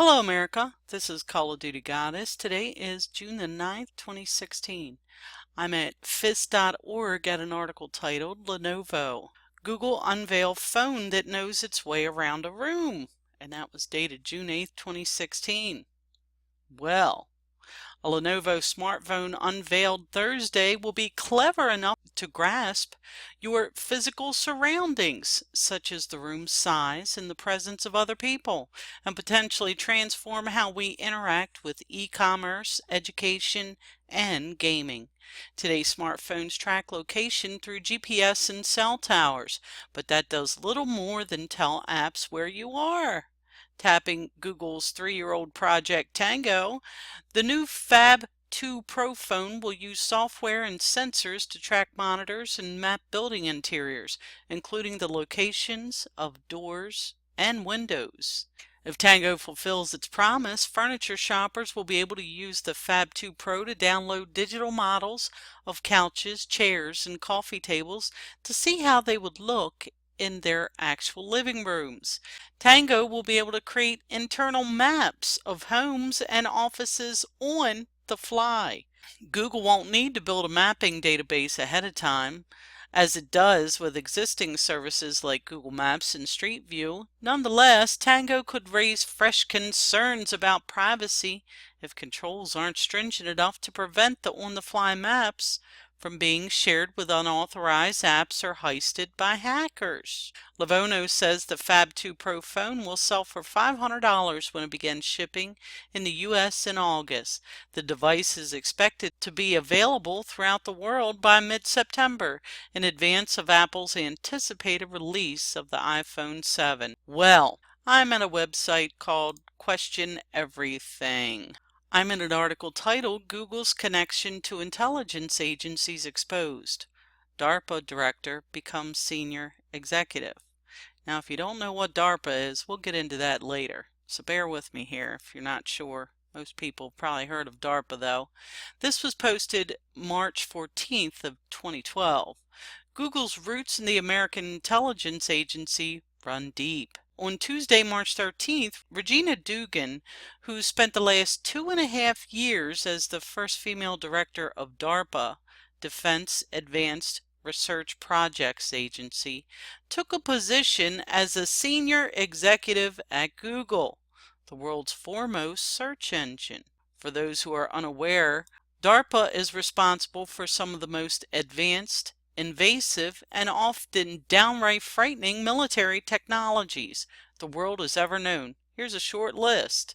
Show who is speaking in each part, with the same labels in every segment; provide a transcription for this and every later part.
Speaker 1: Hello America, this is Call of Duty Goddess. Today is June the 9th, 2016. I'm at phys.org at an article titled Lenovo, Google Unveil Phone That Knows Its Way Around a Room, and that was dated June 8th, 2016. Well, a Lenovo smartphone unveiled Thursday will be clever enough to grasp your physical surroundings, such as the room's size and the presence of other people, and potentially transform how we interact with e-commerce, education, and gaming. Today's smartphones track location through GPS and cell towers, but that does little more than tell apps where you are. Tapping Google's 3-year-old Project Tango, the new Fab 2 Pro phone will use software and sensors to track monitors and map building interiors, including the locations of doors and windows. If Tango fulfills its promise, furniture shoppers will be able to use the Fab 2 Pro to download digital models of couches, chairs, and coffee tables to see how they would look in their actual living rooms. Tango will be able to create internal maps of homes and offices on the fly. Google won't need to build a mapping database ahead of time, as it does with existing services like Google Maps and Street View. Nonetheless, Tango could raise fresh concerns about privacy if controls aren't stringent enough to prevent the on-the-fly maps from being shared with unauthorized apps or heisted by hackers. Lenovo says the Fab 2 Pro phone will sell for $500 when it begins shipping in the US in August. The device is expected to be available throughout the world by mid-September, in advance of Apple's anticipated release of the iPhone 7. Well, I'm at a website called Question Everything. I'm in an article titled Google's Connection to Intelligence Agencies Exposed. DARPA Director Becomes Senior Executive. Now, if you don't know what DARPA is, we'll get into that later. So bear with me here if you're not sure. Most people have probably heard of DARPA though. This was posted March 14th of 2012. Google's roots in the American Intelligence Agency run deep. On Tuesday, March 13th, Regina Dugan, who spent the last 2.5 years as the first female director of DARPA, Defense Advanced Research Projects Agency, took a position as a senior executive at Google, the world's foremost search engine. For those who are unaware, DARPA is responsible for some of the most advanced, invasive, and often downright frightening military technologies the world has ever known. Here's a short list: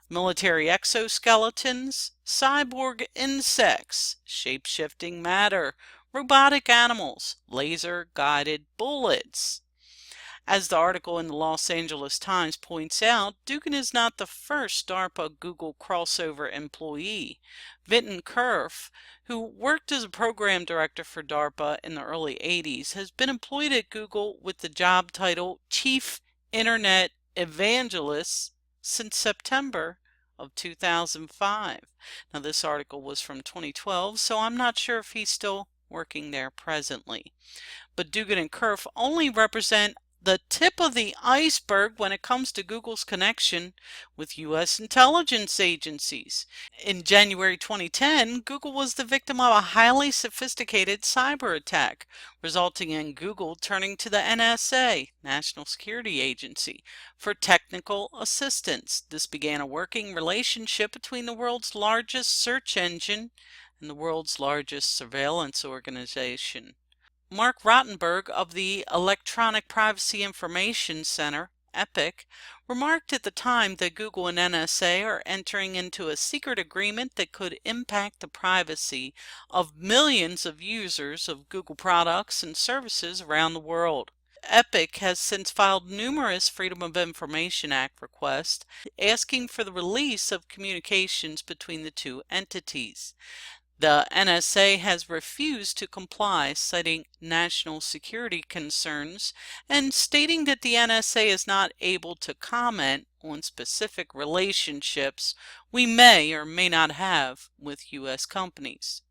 Speaker 1: military exoskeletons, cyborg insects, shape-shifting matter, robotic animals, laser-guided bullets. As the article in the Los Angeles Times points out, Dugan is not the first DARPA Google crossover employee. Vinton Cerf, who worked as a program director for DARPA in the early 80s, has been employed at Google with the job title Chief Internet Evangelist since September of 2005. Now, this article was from 2012, so I'm not sure if he's still working there presently. But Dugan and Cerf only represent the tip of the iceberg when it comes to Google's connection with U.S. intelligence agencies. In January 2010, Google was the victim of a highly sophisticated cyber attack, resulting in Google turning to the NSA, National Security Agency, for technical assistance. This began a working relationship between the world's largest search engine and the world's largest surveillance organization. Mark Rottenberg of the Electronic Privacy Information Center, EPIC, remarked at the time that Google and NSA are entering into a secret agreement that could impact the privacy of millions of users of Google products and services around the world. EPIC has since filed numerous Freedom of Information Act requests asking for the release of communications between the two entities. The NSA has refused to comply, citing national security concerns and stating that the NSA is not able to comment on specific relationships we may or may not have with U.S. companies.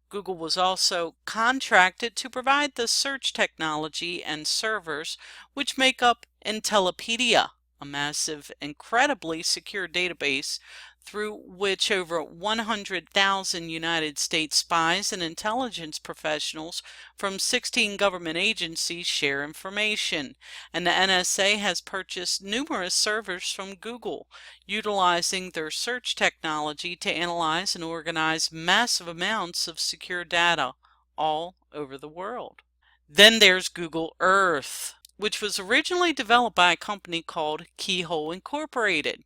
Speaker 1: Google was also contracted to provide the search technology and servers which make up Intellipedia, a massive, incredibly secure database through which over 100,000 United States spies and intelligence professionals from 16 government agencies share information. And the NSA has purchased numerous servers from Google, utilizing their search technology to analyze and organize massive amounts of secure data all over the world. Then there's Google Earth, which was originally developed by a company called Keyhole Incorporated.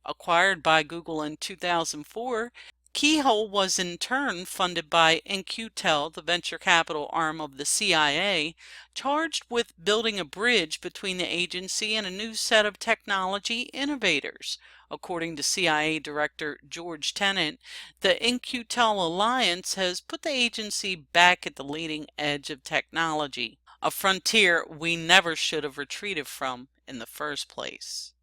Speaker 1: Acquired by Google in 2004, Keyhole was in turn funded by In-Q-Tel, the venture capital arm of the CIA, charged with building a bridge between the agency and a new set of technology innovators. According to CIA Director George Tenet, the In-Q-Tel alliance has put the agency back at the leading edge of technology, a frontier we never should have retreated from in the first place.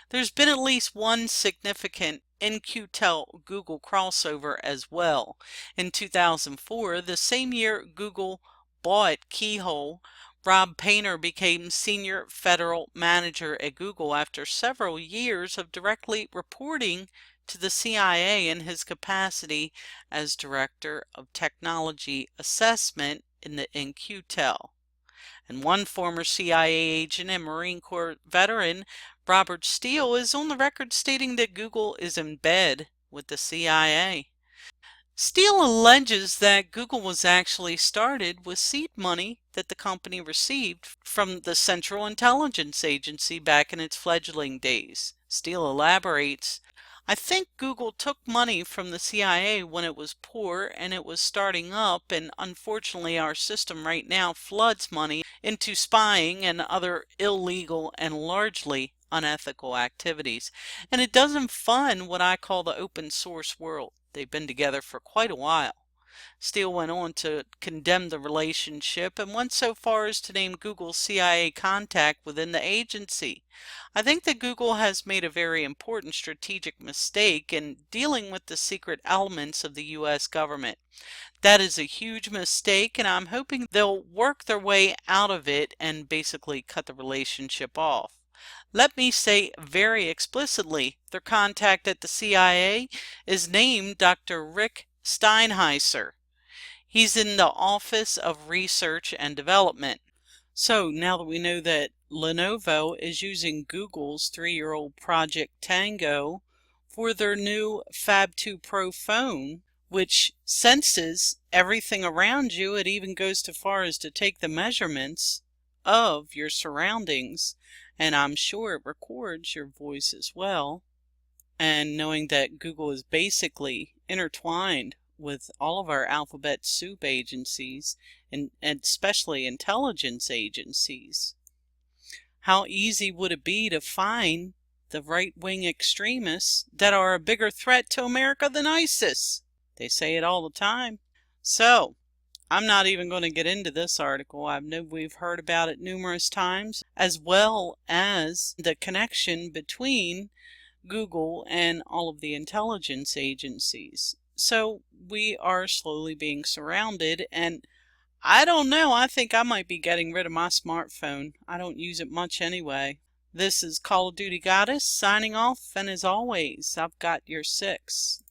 Speaker 1: There's been at least one significant In-Q-Tel Google crossover as well. In 2004, the same year Google bought Keyhole, Rob Painter became Senior Federal Manager at Google after several years of directly reporting to the CIA in his capacity as Director of Technology Assessment in the In-Q-Tel. And one former CIA agent and Marine Corps veteran, Robert Steele, is on the record stating that Google is in bed with the CIA. Steele alleges that Google was actually started with seed money that the company received from the Central Intelligence Agency back in its fledgling days. Steele elaborates, "I think Google took money from the CIA when it was poor and it was starting up, and unfortunately our system right now floods money into spying and other illegal and largely unethical activities, and it doesn't fund what I call the open source world." They've been together for quite a while. Steele went on to condemn the relationship and went so far as to name Google's CIA contact within the agency. "I think that Google has made a very important strategic mistake in dealing with the secret elements of the US government. That is a huge mistake, and I'm hoping they'll work their way out of it and basically cut the relationship off. Let me say very explicitly, their contact at the CIA is named Dr. Rick Steinheiser. He's in the Office of Research and Development." So now that we know that Lenovo is using Google's 3-year-old Project Tango for their new Fab 2 Pro phone, which senses everything around you, it even goes so far as to take the measurements of your surroundings, and I'm sure it records your voice as well. And knowing that Google is basically intertwined with all of our alphabet soup agencies and especially intelligence agencies, how easy would it be to find the right-wing extremists that are a bigger threat to America than ISIS? They say it all the time. So I'm not even going to get into this article. I know we've heard about it numerous times, as well as the connection between Google and all of the intelligence agencies. So we are slowly being surrounded, and I don't know, I think I might be getting rid of my smartphone. I don't use it much anyway. This is Call of Duty Goddess signing off, and as always, I've got your 6.